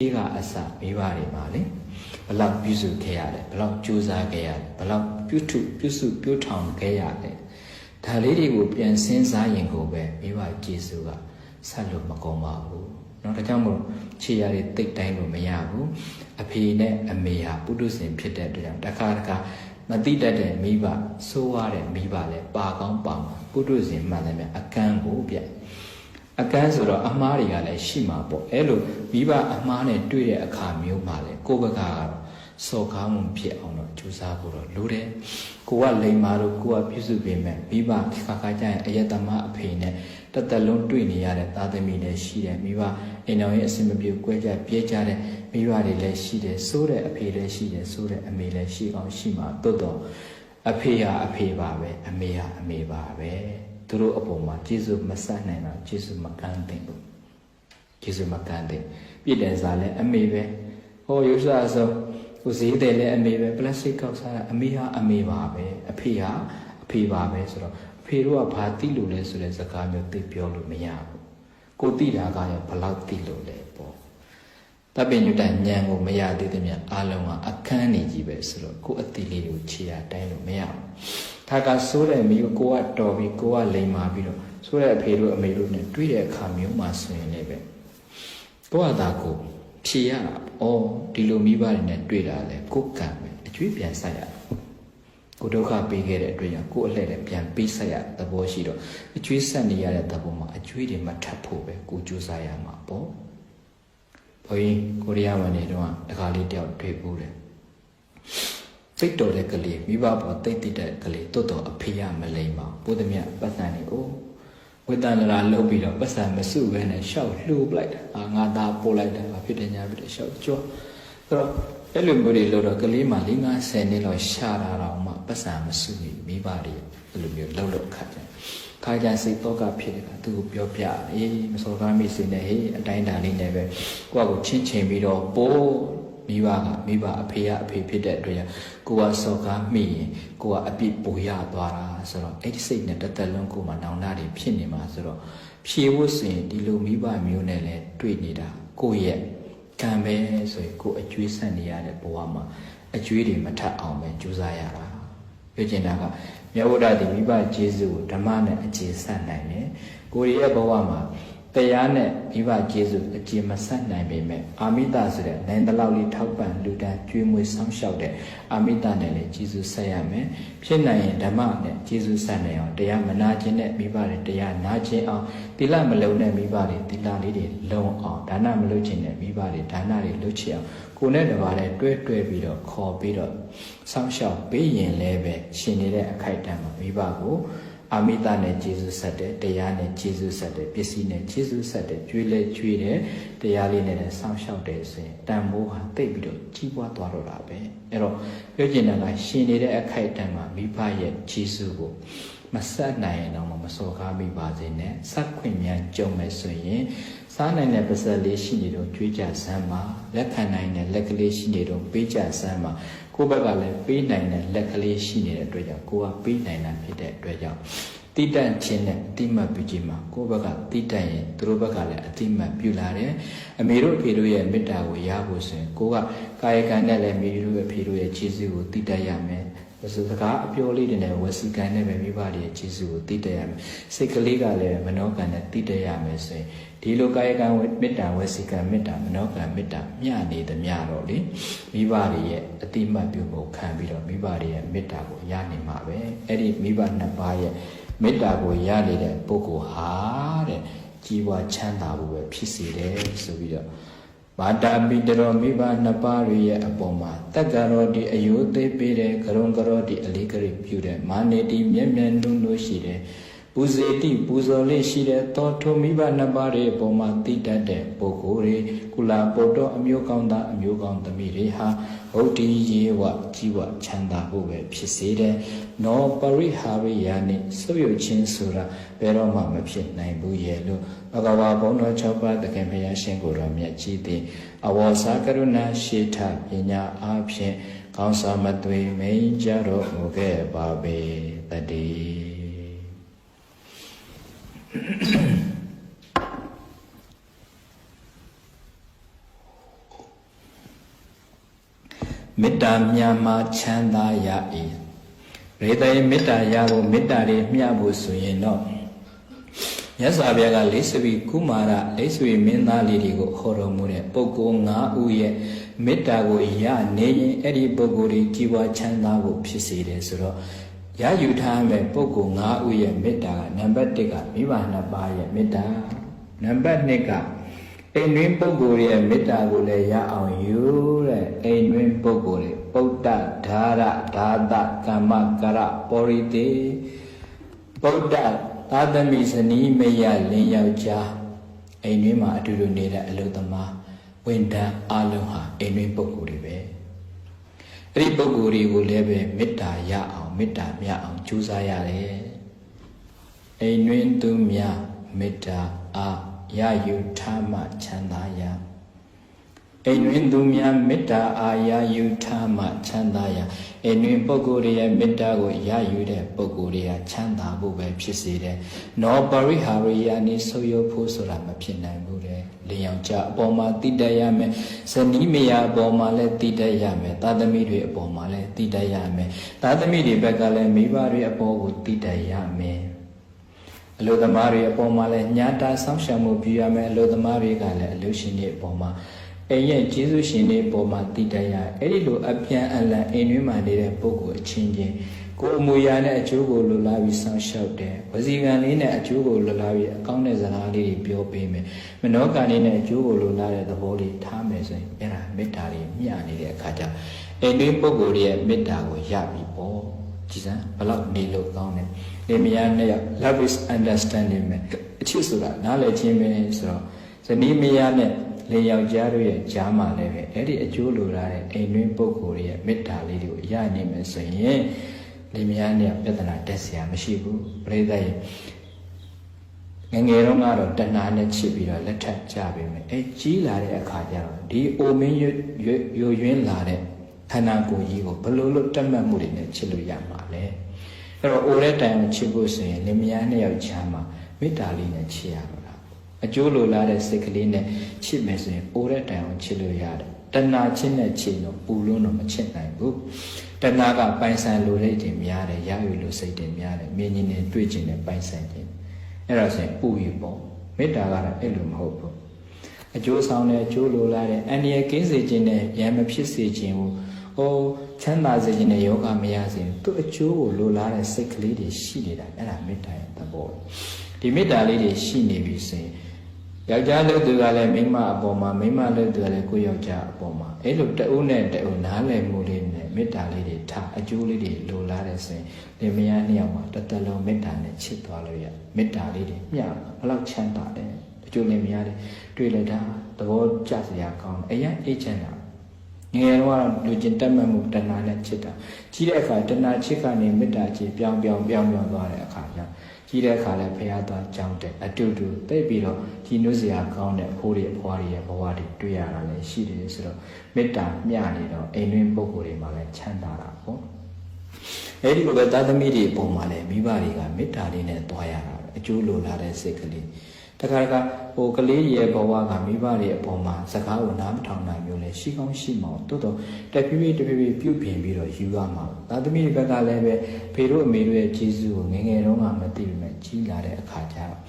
အစမိဘတွေမှာလေဘလောက်ပြုစုခဲ့ရတယ်ဘလောက်ကြိုးစားခဲ့ရတယ်ဘလောက်ပြုစုထောင်ခဲ့ရတယ်ဒါလေးတွေကိုပြန်စဉ်းစားရင်ကိုပဲမိဘကျေးဇူးကဆက်လို့မကုန်ပါဘူးเนาะဒါကြောင့်မို့ခြေရည်တိတ်တိုင်းလို့မရဘူးအဖေနဲ့အမေဟာပုထုဇဉ်ဖြစ်တဲ့အတွက်ကြောင့်တစ်ခါမတိတတ်တဲ့မိဘစိုးရတဲ့မိဘလည်းပါကောင်းပါမှာပုထုဇဉ်မှန်တယ်မြအကန့်ကိုပြအကန့်ဆိုတော့အမားတွေကလည်းရှိမှာပေါ့အဲ့လိုမိဘအမားနဲ့တွေ့တဲ့အခါမျိုးမှာလေကိုယ့်ဘက်ကတော့စော်ကားမှုဖြစ်အောင်တော့ကြိုးစားဖို့တော့လိုတယ်ကိုကလိမ်မာလို့ကိုကပြုစုပေးမယ်မိဘခါကြရင်အယတမအဖေနဲ့တသက်လုံးတွေ့နေရတဲ့သားသမီးတွေရှိတယ်မိဘအိမ်တော်ရဲ့အစင်မပြေကွဲကြပြဲကြတဲ့မိဘတွေလည်းရှိတယ်စိုးတဲ့အဖေလည်းရှိတယ်စိုးတဲ့အမေလည်းရှိအောင်ရှိမှာတိုးတော့အဖေဟာအဖေပါပဲအမေဟာအမေပါပဲသူတို့အပေါ်မှာကျေးဇူးမဆက်နိုင်တော့ကျေးဇူးမကမ်းသိဘူးကျေးဇူးမကမ်းသိပြည်တယ်စားလဲအမေပဲဟောရုပ်စားဆုံးကိုဈေးတယ်လဲအမေပဲပလတ်စတစ်ကောက်စားတာအမေဟာအမေပါပဲအဖေဟာအဖေပါပဲဆိုတော့အဖေတို့ကဘာသိလို့လဲဆိုတဲ့စကားမျိုးသိပြောလို့မရဘူးကိုသိတာကရောဘလောက်သိလို့လဲပေါ့တပ်ပင်ညွတ်တဲ့ဉာဏ်ကိုမရသေးတဲ့မြတ်အားလုံးကအခန်းနေကြီးပဲဆိုတော့ကိုအတိလေးကိုခြေရတိုင်းလို့မရဘူးဒါကဆိုးတဲ့မိကိုကတော်ပြီးကိုကလိမ်မာပြီးတော့ဆိုးတဲ့အဖေတို့အမေတို့နဲ့တွေ့တဲ့အခါမျိုးမှာဆိုရင်လည်းပဲကိုကသာကိုဖြေရတာဩဒီလိုမိဘတွေနဲ့တွေ့တာလေကိုကံပဲအကျွေးပြန်ဆက်ရကိုဒုက္ခပေးခဲ့တဲ့အတွက်ကြောင့်ကိုအလှည့်နဲ့ပြန်ပေးဆက်ရသဘောရှိတော့အကျွေးဆက်နေရတဲ့သဘောမှာအကျွေးတွေမထပ်ဖို့ပဲကိုကြိုးစားရမှာပေါ့ဘုန်းကြီးကိုရီးယားမှာနေတော့တခါလေးတယောက်တွေ့ဘူးတယ်စိတ်တော်တဲ့ကလေးမိဘပေါ်တိတ်တိတ်တဲ့ကလေးတွတ်တော်အဖေရမလိမ့်ပါဘူးဘုဒ္ဓမြတ်ပတ်စံနေကိုဝိတ္တနာလုပ်ပြီးတော့ပတ်စံမစုပဲနဲ့ရှောက်လှူပလိုက်တာငါသားပို့လိုက်တာဖြစ်တယ်ညာဖြစ်တယ်ရှောက်ကြောဆိုတော့အဲ့လိုမျိုးတွေလို့တော့ကလေးမှ၄-၅-10နှစ်လောက်ရှာတာတော့မှပတ်စံမစုမိမိဘတွေအဲ့လိုမျိုးလှုပ်လို့ခါကြခါကြစိတ်တော့ကဖြစ်နေတာသူကိုပြောပြအေးမစော်ကားမိစေနဲ့ဟေးအတိုင်းတန်လေးနဲ့ပဲကိုယ့်ကိုချင်းချင်းပြီးတော့ပို့မိဘအဖေကအဖေဖြစ်တဲ့အတွက်ကိုကစော်ကားမိရင်ကိုကအပြစ်ပူရသွားတာဆိုတော့အဲ့ဒီစိတ်နဲ့တစ်သက်လုံးကိုမှနောင်နာတွေဖြစ်နေမှာဆိုတော့ဖြေဖို့ဆိုရင်ဒီလိုမိဘမျိုးနဲ့လည်းတွေ့နေတာကိုရဲ့ကံပဲဆိုရင်ကိုအကျွေးဆက်နေရတဲ့ဘဝမှာအကျွေးတွေမထပ်အောင်ပဲကြိုးစားရတာပြောချင်တာကမြတ်ဗုဒ္ဓဒီမိဘကျေးဇူးကိုဓမ္မနဲ့အခြေဆက်နိုင်တယ်ကိုရဲ့ဘဝမှာတရားနဲ့မိဘကျေးဇူးအခြေမဆက်နိုင်ပေမဲ့အာမိတဆိုတဲ့နိုင်တလောက်လေးထောက်ပံ့လူတန်းကျွေးမွေးဆောင်းလျှောက်တဲ့အာမိတနဲ့လည်းကျေးဇူးဆက်ရမယ်ဖြစ်နိုင်ရင်ဓမ္မနဲ့ကျေးဇူးဆက်နိုင်အောင်တရားမနာခြင်းနဲ့မိဘတွေတရားနာခြင်းအောင်သီလမလုံတဲ့မိဘတွေသီလလေးတွေလုံအောင်ဒါနမလုပ်ခြင်းနဲ့မိဘတွေဒါနတွေလုပ်ချင်အောင်ကိုယ်နဲ့တပါးနဲ့တွဲပြီးတော့ခေါ်ပြီးတော့ဆောင်းလျှောက်ပေးရင်လည်းပဲရှင်နေတဲ့အခိုက်အတန့်မှာမိဘကိုအာမိတနဲ့ကျေးဇူးဆက်တယ်တရားနဲ့ကျေးဇူးဆက်တယ်ပစ္စည်းနဲ့ကျေးဇူးဆက်တယ်ကျွေးလဲကျွေးတယ်တရားလေးနဲ့လည်းစောင့်ရှောက်တယ်ဆိုရင်တန်ဖိုးဟာတိတ်ပြီးတော့ကြီးပွားသွားတော့တာပဲအဲ့တော့ပြောချင်တာကရှင်နေတဲ့အခိုက်အတန့်မှာမိဘရဲ့ကျေးဇူးကိုမဆက်နိုင်ရင်တော့မစော်ကားမိပါစေနဲ့ဆက်ခွင့်များကြုံမယ်ဆိုရင်စားနိုင်တဲ့ပါးစပ်လေးရှိနေတော့ကြွေးကြစမ်းပါလက်ခံနိုင်တဲ့လက်ကလေးရှိနေတော့ပေးကြစမ်းပါကိုယ့်ဘက်ကလည်းပေးနိုင်တဲ့လက်ကလေးရှိနေတဲ့အတွက်ကြောင့်ကိုကပေးနိုင်တာဖြစ်တဲ့အတွက်ကြောင့်တိတန့်ခြင်းနဲ့အတိမတ်ပြုခြင်းမှာကိုယ့်ဘက်ကတိတန့်ရင်သူတို့ဘက်ကလည်းအတိမတ်ပြုလာတယ်အမေတို့အဖေတို့ရဲ့မေတ္တာကိုရဖို့ဆိုရင်ကိုကကာယကံနဲ့လည်းမိတို့ရဲ့အဖေတို့ရဲ့ကျေးဇူးကိုတိတတ်ရမယ်စကားအပြောလေးတွေနဲ့ဝစီကံနဲ့ပဲမိဘတွေရဲ့ကျေးဇူးကိုတိတတ်ရမယ်စိတ်ကလေးကလည်းမနောကံနဲ့တိတတ်ရမယ်ဆိုရင်ဒီလိုကာယကံမေတ္တာဝစီကံမေတ္တာမနောကံမေတ္တာမျှနေသမျှတော့လေမိဘတွေရဲ့အတိမတ်ပြုမှုခံပြီးတော့မိဘတွေရဲ့မေတ္တာကိုရနေမှာပဲအဲ့ဒီမိဘနှစ်ပါးရဲ့မေတ္တာကိုရနေတဲ့ပုဂ္ဂိုလ်ဟာတဲ့ကြီးပွားချမ်းသာဖို့ပဲဖြစ်စေတယ်ဆိုပြီးတော့မာတာပိတရောမိဘနှစ်ပါးရဲ့အပေါ်မှာတက္ကရောတိအယုသေးပေးတဲ့ကရုံကရောတိအလေးကရိပြုတဲ့မာနေတိမျက်မျက်နှုံနှုံရှိတဲ့ပူဇေတိပူဇော်လေးရှိတဲ့သောထုမိဘနှစ်ပါးရဲ့အပေါ်မှာတည်တတ်တဲ့ပုဂ္ဂိုလ်တွေကုလပုတ္တအမျိုးကောင်းသားအမျိုးကောင်းသမီးတွေဟာဗုဒ္ဓယေဝကြီးဝချမ်းသာဖို့ပဲဖြစ်စေတယ်။နောပရိဟာရိယာနဲ့ဆုပ်ယုပ်ခြင်းဆိုတာဘယ်တော့မှမဖြစ်နိုင်ဘူးရဲ့လို့ဘဂဝါဘုံတော်6ပါးတခင်ဘုရားရှင်ကိုယ်တော်မြတ်ကြီးသည်အဝါစာကရုဏာရှိထပညာအားဖြင့်ကောင်းစွာမသွေမိန်ကြတော်မူခဲ့ပါပေတည်း မေတ္တာမြတ်မှာချမ်းသာရ၏ရေတရေမေတ္တာရဖို့မေတ္တာတွေမျှဖို့ဆိုရင်တော့မြတ်စွာဘုရားကလေးစပီကုမာရလေးစပီမင်းသားလေးတွေကိုဟောတော်မူတဲ့ပုဂ္ဂိုလ်၅ဦးရဲ့မေတ္တာကိုရနေရင်အဲ့ဒီပုဂ္ဂိုလ်တွေကြီးပွားချမ်းသာဖို့ဖြစ်စေတယ်ဆိုတော့ရယူထားမဲ့ပုဂ္ဂိုလ်၅ဦးရဲ့မေတ္တာကနံပါတ်1ကမိဘနှစ်ပါးရဲ့မေတ္တာနံပါတ်2ကအိမ်တွင်ပုဂ္ဂိုလ်ရဲ့မေတ္တာကိုလည်းရအောင်ယူတဲ့အိမ်တွင်ပုဂ္ဂိုလ်တွေပုဒ္ဒဓာရဓာတကမ္မကရပောရိတေပုဒ္ဒသာသမီဇနီးမယလင်ယောက်ျားအိမ်တွင်မှာအတူတူနေတဲ့အလုသမားဝန်ထမ်းအလုံးဟာအိမ်တွင်ပုဂ္ဂိုလ်တွေပဲအဲ့ဒီပုဂ္ဂိုလ်တွေကိုလည်းပဲမေတ္တာရအောင်မေတ္တာမြတ်အောင်ကြိုးစားရတယ်အိမ်တွင်သူများမေတ္တာအားရယူထားမှချမ်းသာရအိမ်တွင်သူများမေတ္တာအားရယူထားမှချမ်းသာရအိမ်တွင်ပုဂ္ဂိုလ်ရဲ့မေတ္တာကိုရယူတဲ့ပုဂ္ဂိုလ်တွေကချမ်းသာဖို့ပဲဖြစ်စေတယ်နောပရိဟာရိယာနိဆိုရဖို့ဆိုတာမဖြစ်နိုင်ဘူးလေလင်ယောက်ျားအပေါ်မှာတည်တတ်ရမယ်ဇနီးမယားအပေါ်မှာလည်းတည်တတ်ရမယ်သားသမီးတွေအပေါ်မှာလည်းတည်တတ်ရမယ်သားသမီးတွေဘက်ကလည်းမိဘတွေအပေါ်ကိုတည်တတ်ရမယ်အလုသမားတွေအပေါ်မှာလည်းညာတာဆောင်းရှံမှုပြုရမယ်အလုသမားတွေကလည်းအလုရှင်တွေအပေါ်မှာအိမ်ရဲ့ကျေးဇူးရှင်တွေအပေါ်မှာတည်တတ်ရအဲ့ဒီလိုအပြန်အလှန်အိမ်တွင်းမှာနေတဲ့ပုဂ္ဂိုလ်အချင်းချင်းကိုယ်အမူအရာနဲ့အကျိုးကိုလိုလားပြီးဆောင်းလျှောက်တယ်ဝစီကံလေးနဲ့အကျိုးကိုလိုလားပြီးအကောင်းတဲ့စကားလေးတွေပြောပေးမယ်မနောကံလေးနဲ့အကျိုးကိုလိုလားတဲ့သဘောလေးထားမယ်ဆိုရင်အဲ့ဒါမေတ္တာလေးမျှနေတဲ့အခါကျအိမ်တွင်းပုဂ္ဂိုလ်ရဲ့မေတ္တာကိုရပြီပေါ့ကြည်စမ်းဘလောက်နေလို့ကောင်းတယ်လင်မယားနဲ့ love is understanding ပဲအချစ်ဆိုတာနားလည်ခြင်းပဲဆိုတော့ဇနီးမယားနဲ့လေယောက်ျားတို့ရဲ့ကြားမှာလည်းပဲအဲ့ဒီအကျိုးလိုလားတဲ့အိမ်တွင်းပုဂ္ဂိုလ်ရဲ့မေတ္တာလေးတွေကိုရနိုင်မယ်ဆိုရင်လေမယားနဲ့ပြဿနာတက်เสียမရှိဘူးပြိဿရဲ့ငငယ်တော့ကတော့တဏှာနဲ့ချစ်ပြီးတော့လက်ထပ်ကြပြီမယ်အဲကြီးလာတဲ့အခါကျတော့ဒီအိုမင်းရွရွင်းလာတဲ့ခန္ဓာကိုယ်ကြီးကိုဘယ်လိုလုပ်တတ်မှတ်မှုတွေနဲ့ချစ်လို့ရမှာလဲအဲ့တော့အိုတဲ့တိုင်ကိုချစ်ဖို့ဆိုရင်လေမယားနဲ့ယောက်ျားမှာမေတ္တာလေးနဲ့ချစ်ရမှာအကျိုးလိုလားတဲ့စိတ်ကလေးနဲ့ချစ်မယ်ဆိုရင်အိုတဲ့တိုင်ကိုချစ်လို့ရတယ်တဏှာချင်းနဲ့ချစ်တော့ပူလုံးတော့မချစ်နိုင်ဘူးတဏှာကပိုင်ဆိုင်လိုတဲ့ခြင်းများတယ်ရယူလို့စိတ်တင်များတယ်မြင်nhìnနဲ့တွေ့ခြင်းနဲ့ပိုင်ဆိုင်ခြင်းအဲ့ဒါဆိုရင်ပူရပေါ့မေတ္တာကတော့အဲ့လိုမဟုတ်ဘူးအကျိုးဆောင်တဲ့အကျိုးလိုလားတဲ့အန္တရာယ်ကင်းစေခြင်းနဲ့ရံမဖြစ်စေခြင်းကိုချမ်းသာစေခြင်းနဲ့ယောဂမရစေသူအကျိုးကိုလိုလားတဲ့စိတ်ကလေးတွေရှိနေတာအဲ့ဒါမေတ္တာရဲ့သဘောဒီမေတ္တာလေးတွေရှိနေပြီဆိုရင်ယောက်ျားလို့သူကလည်းမိန်းမအပေါ်မှာမိန်းမလို့သူကလည်းကိုယ့်ယောက်ျားအပေါ်မှာအဲ့လိုတအုပ်နဲ့တအုပ်နားလည်မှုလေးနဲ့မေတ္တာလေးတွေထားအကျိုးလေးတွေလိုလားတဲ့ဆိုရင်လင်မယားနှစ်ယောက်မှာတစ်သက်လုံးမေတ္တာနဲ့ချစ်သွားလို့ရမေတ္တာလေးတွေမျှဘလောက်ချမ်းသာတယ်အကျိုးလင်မယားတွေတွေ့လိုက်တာသဘောကျစရာကောင်းတယ်အရင်အေးချမ်းတာငယ်တော့လူချင်းတက်မှတ်မှုတဏှာနဲ့ချစ်တာကြီးတဲ့အခါတဏှာချစ်ကနေမေတ္တာချစ်ပြောင်းသွားတဲ့အခါကျကြီးတဲ့အခါလည်းဖရာသားကြောင်းတဲ့အတူတူသိပြီးတော့ဒီနုစရာကောင်းတဲ့အဖိုးတွေအဖွားတွေရဲ့ဘဝတွေတွေ့ရတာလည်းရှိတယ်ဆိုတော့မေတ္တာမျှနေတော့အိမ်တွင်းပုဂ္ဂိုလ်တွေမှာလည်းချမ်းသာတာပေါ့အဲဒီလိုပဲသာသမီတွေပုံမှာလည်းမိဘတွေကမေတ္တာလေးနဲ့တွားရတာအကျိုးလိုလားတဲ့စိတ်ကလေးတခါကကလေးရဲ့ဘဝကမိဘတွေအပေါ်မှာစကားကိုနားမထောင်နိုင်မျိုးလဲရှိကောင်းရှိမှာတိုးတော့တဖြည်းဖြည်းပြုတ်ပြင်ပြီးတော့ယူရမှာသာသမီတွေဘက်ကလည်းပဲဖေတို့အမေတို့ရဲ့ကျေးဇူးကိုငယ်ငယ်တုန်းကမသိပေမဲ့ကြီးလာတဲ့အခါကျတော့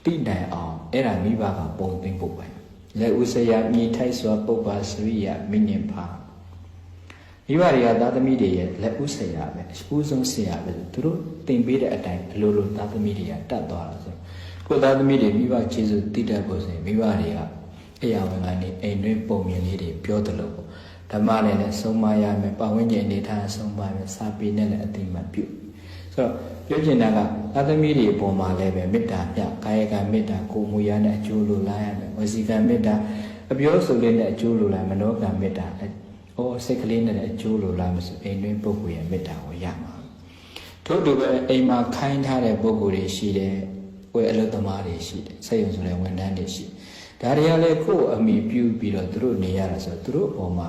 တိတိုင်အောင်အဲ့ဒါမိဘကပုံသိမ့်ပုတ်ပိုင်လက်ဥစရာမြေထိုက်စွာပုပ္ပါစရိယမိညင်ဖာမိဘတွေကသာသမီတွေရဲ့လက်ဥစရာပဲအဦးဆုံးဆရာပဲသူတို့တင်ပေးတဲ့အတိုင်းအလိုလိုသာသမီတွေကတတ်သွားတာဆိုကိုသားသမီးတွေမိဘကျေးဇူးတည်တတ်ဖို့ဆိုရင်မိဘတွေကအရာဝင်ကနေအိမ်တွင်းပုံမြင်လေးတွေပြောသလိုပေါ့ဓမ္မနဲ့လည်းဆုံးမရမယ်ပတ်ဝန်းကျင်အနေထားဆုံးမရမယ်စာပေနဲ့လည်းအတိမတ်ပြုဆိုတော့ပြောချင်တာကသားသမီးတွေအပေါ်မှာလည်းပဲမေတ္တာပြကာယကံမေတ္တာကိုမူရနဲ့အကျိုးလိုလားရမယ်ဝစီကံမေတ္တာအပြောဆိုလေးနဲ့အကျိုးလိုလားမနောကံမေတ္တာစိတ်ကလေးနဲ့အကျိုးလိုလားမဆိုအိမ်တွင်းပုဂ္ဂိုလ်ရဲ့မေတ္တာကိုရမှာထို့တူပဲအိမ်မှာခိုင်းထားတဲ့ပုဂ္ဂိုလ်တွေရှိတယ်ဝယ်အလုပ်သမားတွေရှိတယ်စက်ရုံဆိုတဲ့ဝန်ထမ်းတွေရှိဒါတွေကလည်းကိုယ်အမိပြုပြီးတော့သူတို့နေရတာဆိုတော့သူတို့အပေါ်မှာ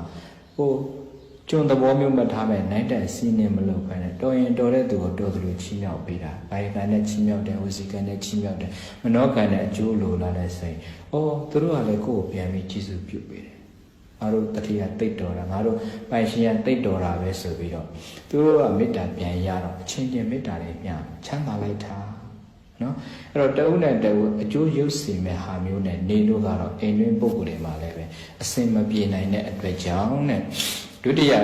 ကျွန်းသဘောမျိုးမှတ်ထားမဲ့နိုင်တဲ့စီးနေမလုပ်ခိုင်းတယ်တော်ရင်တော်တဲ့သူကိုတော်သူလိုချီးမြှောက်ပေးတာဘာယကံနဲ့ချီးမြှောက်တယ်ဝစီကံနဲ့ချီးမြှောက်တယ်မနောကံနဲ့အကျိုးလိုလာတဲ့ဆိုရင်သူတို့ကလည်းကိုယ်ကိုပြန်ပြီးကျေးဇူးပြုပေးတယ် ငါတို့တတိယတိတ်တော်တာငါတို့ပိုင်ရှင်ရတိတ်တော်တာပဲဆိုပြီးတော့သူတို့ကမေတ္တာပြန်ရတော့အချင်းချင်းမေတ္တာတွေပြန်ချမ်းသာလိုက်တာနော်အဲ့တော့တဦးနဲ့တဦးအကျိုးရုပ်စီမဲ့ဟာမျိုးနဲ့နေလို့ကတော့အိမ်တွင်းပုဂ္ဂိုလ်တွေမှာလည်းပဲအစင်မပြေနိုင်တဲ့အတွက်ကြောင့်နဲ့ဒုတိယ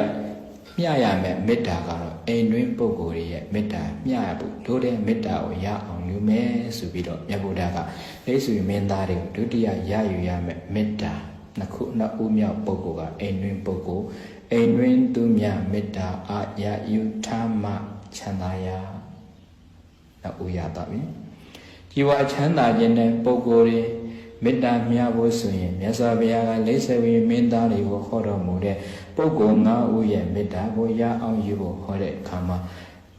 မျှရမယ်မေတ္တာကတော့အိမ်တွင်းပုဂ္ဂိုလ်တွေရဲ့မေတ္တာမျှရဖို့တို့တဲ့မေတ္တာကိုရအောင်ယူမယ်ဆိုပြီးတော့မြတ်ဗုဒ္ဓကလိပ်ဆွေမင်းသားတွေကိုဒုတိယရယူရမယ်မေတ္တာနှစ်ဦးမြောက်ပုဂ္ဂိုလ်ကအိမ်တွင်းပုဂ္ဂိုလ်အိမ်တွင်းသူမြမေတ္တာအာရယူထားမှချမ်းသာရနှစ်ဦးရတော့ပြီជីវချမ်းသာခြင်းတဲ့ပုဂ္ဂိုလ်တွေမေတ္တာမျှဖို့ဆိုရင်မြတ်စွာဘုရားကလိပ်ဆွေမင်းသားတွေကိုဟောတော်မူတဲ့ပုဂ္ဂိုလ်၅ဦးရဲ့မေတ္တာကိုရအောင်ယူဖို့ဟောတဲ့အခါမှာ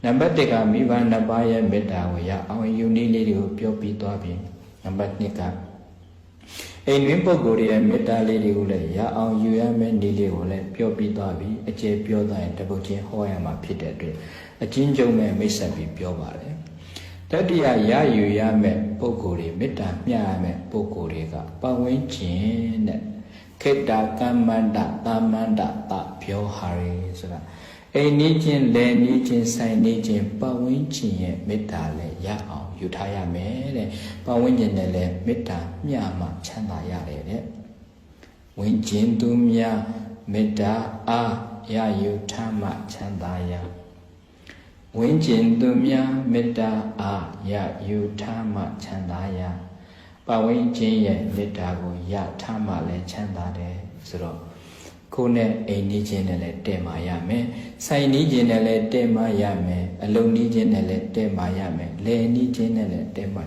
နံပါတ်1ကမိဘနှစ်ပါးရဲ့မေတ္တာကိုရအောင်ယူနည်းလေးတွေကိုပြောပြီးသွားပြီနံပါတ်2ကအိမ်တွင်းပုဂ္ဂိုလ်ရဲ့မေတ္တာလေးတွေကိုလည်းရအောင်ယူရမယ့်နည်းလေးကိုလည်းပြောပြီးသွားပြီအကျေပြောသွားရင်တပုတ်ချင်းဟောရမှာဖြစ်တဲ့အတွက်အချင်းချင်းမဲ့မိတ်ဆက်ပြီးပြောပါတယ်တတိယရယူရမယ့်ပုဂ္ဂိုလ်တွေမေတ္တာမျှရမယ့်ပုဂ္ဂိုလ်တွေကပတ်ဝန်းကျင်တဲ့ခေတ္တကမ္မန္တသာမန္တတပြောဟာရီဆိုတာအိမ်နီးချင်းလယ်နီးချင်းဆိုင်နီးချင်းပတ်ဝန်းကျင်ရဲ့မေတ္တာလည်းရအောင်ယူထားရမယ်တဲ့ပတ်ဝန်းကျင်နဲ့လည်းမေတ္တာမျှမှချမ်းသာရတယ်တဲ့ဝန်းကျင်သူများမေတ္တာအားရယူထားမှချမ်းသာရဝန်းကျင်သူများမေတ္တာအားရယူထားမှချမ်းသာရပတ်ဝန်းကျင်ရဲ့မေတ္တာကိုရထားမှလည်းချမ်းသာတယ်ဆိုတော့ကိုယ်နဲ့အိမ်နီးချင်းနဲ့လည်းတည့်မာရမယ်ဆိုင်နီးချင်းနဲ့လည်းတည့်မာရမယ်အလုံးနီးချင်းနဲ့လည်းတည့်မာရမယ်လယ်နီးချင်းနဲ့လည်းတည့်မာ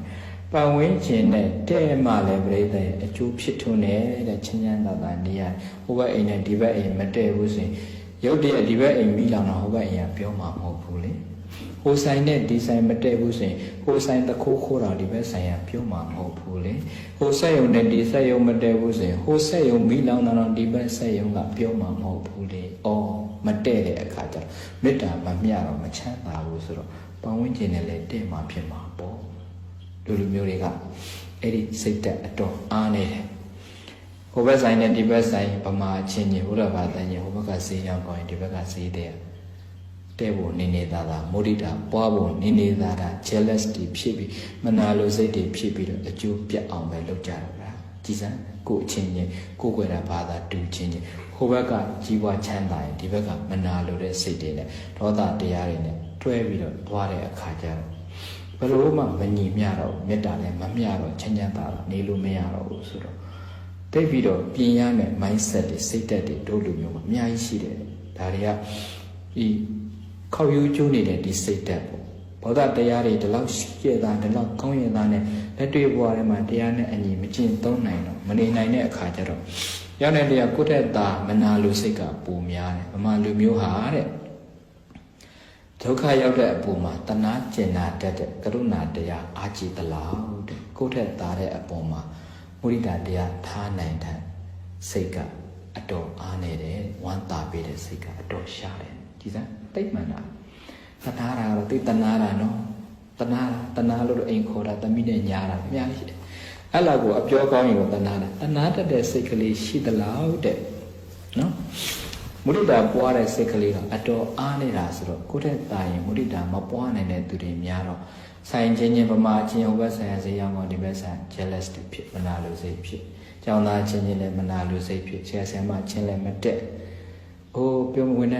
ပတ်ဝန်းကျင်နဲ့တည့်မာလည်းပြိတ္တရဲ့အကျိုးဖြစ်ထွန်းတဲ့ချင်းချမ်းသာသာနေရဟိုဘက်အိမ်နဲ့ဒီဘက်အိမ်မတည့်ဘူးဆိုရင်ရုပ်တရက်ဒီဘက်အိမ်မိလောင်တော့ဟိုဘက်အိမ်ကပြောမှာမဟုတ်ဘူးလေဟိုဆိုင်နဲ့ဒီဆိုင်မတည့်ဘူးဆိုရင်ဟိုဆိုင်တခိုးခိုးတာဒီဘက်ဆိုင်ကပြောမှာမဟုတ်ဘူးလေဟိုဆက်ယုံနဲ့ဒီဆက်ယုံမတည့်ဘူးဆိုရင်ဟိုဆက်ယုံမိလောင်တော့ဒီဘက်ဆက်ယုံကပြောမှာမဟုတ်ဘူးလေအော်မတည့်တဲ့အခါကျတော့မေတ္တာမမျှတော့မချမ်းသာဘူးဆိုတော့ပတ်ဝန်းကျင်နဲ့လည်းတည့်မှာဖြစ်မှာပေါ့လူမျိုးတွေကအဲ့ဒီစိတ်သက်အတော်အားနေတယ်ဟိုဘက်ဆိုင်နဲ့ဒီဘက်ဆိုင်ဗမာချင်းကြီးဘုရားဘာသာချင်းဟိုဘက်ကဈေးရောက်ကောင်းရင်ဒီဘက်ကဈေးတဲ့တဲ့ဖို့နေနေသားသားမောဒိတာပွားဖို့နေနေသားသား jealous တွေဖြစ်ပြီးမနာလိုစိတ်တွေဖြစ်ပြီးတော့အကျိုးပြတ်အောင်ပဲလုပ်ကြတော့ဗျာကြည်စမ်းကိုအချင်းချင်းကိုယ်ွယ်တာဘာသာတူချင်းချင်းဟိုဘက်ကကြီးပွားချမ်းသာရင်ဒီဘက်ကမနာလိုတဲ့စိတ်တွေနဲ့ဒေါသတရားတွေနဲ့တွဲပြီးတော့သွားတဲ့အခါကျတော့ဘယ်လိုမှမညီမျှတော့မေတ္တာလည်းမမျှတော့ချမ်းချမ်းသာတာနေလို့မရတော့ဘူးဆိုတော့တိတ်ပြီးတော့ပြင်ရမယ် mindset တွေစိတ်ဓာတ်တွေတို့လူမျိုးမှာအများကြီးရှိတယ်ဒါတွေကဒီခေါက်ယူကျိုးနေတဲ့ဒီစိတ်ဓာတ်ပေါ့ဘောဓတရားတွေဒီလောက်ရှိရတာဒီလောက်ကောင်းရတာနဲ့လက်တွေ့ဘဝထဲမှာတရားနဲ့အညီမကျင့်သုံးနိုင်တော့မနေနိုင်တဲ့အခါကျတော့ရောက်တဲ့တရားကိုယ့်တဲ့သားမနာလိုစိတ်ကပိုများတယ်ဗမာလူမျိုးဟာတဲ့ဒုက္ခရောက်တဲ့အပေါ်မှာတဏှာကျင်နာတတ်တဲ့ကရုဏာတရားအားကြီးသလားတဲ့ကိုယ့်တဲ့သားတဲ့အပေါ်မှာမုဒိတာတရားထားနိုင်တဲ့စိတ်ကအတော်အားနေတယ်ဝမ်းသာပေးတဲ့စိတ်ကအတော်ရှားတယ်ကြည်စမ်းတိတ်မှန်တာတဏှာတာတော့တိတ်တဏှာတာနော်တဏှာလို့အိမ်ခေါ်တာတမိနဲ့ညာတာအများကြီးအဲ့လောက်ကိုအပြောကောင်းရင်တော့တဏှာတတ်တဲ့စိတ်ကလေးရှိသလားတဲ့နော်မုဒိတာပွားတဲ့စိတ်ကလေးကအတော်အားနေတာဆိုတော့ကိုယ့်တဲ့တာရင်မုဒိတာမပွားနိုင်တဲ့သူတွေများတော့ဆိုင်ချင်းချင်းဗမာချင်းဟိုဘက်ဆိုင်ရာဈေးရောက်တော့ဒီဘက်ဆိုင် jealous ဖြစ်မနာလိုစိတ်ဖြစ်ကျောင်းသားချင်းချင်းလည်းမနာလိုစိတ်ဖြစ်ဆရာဆရာမချင်းလည်းမတက်ဟိုပြုံးဝင်တဲ့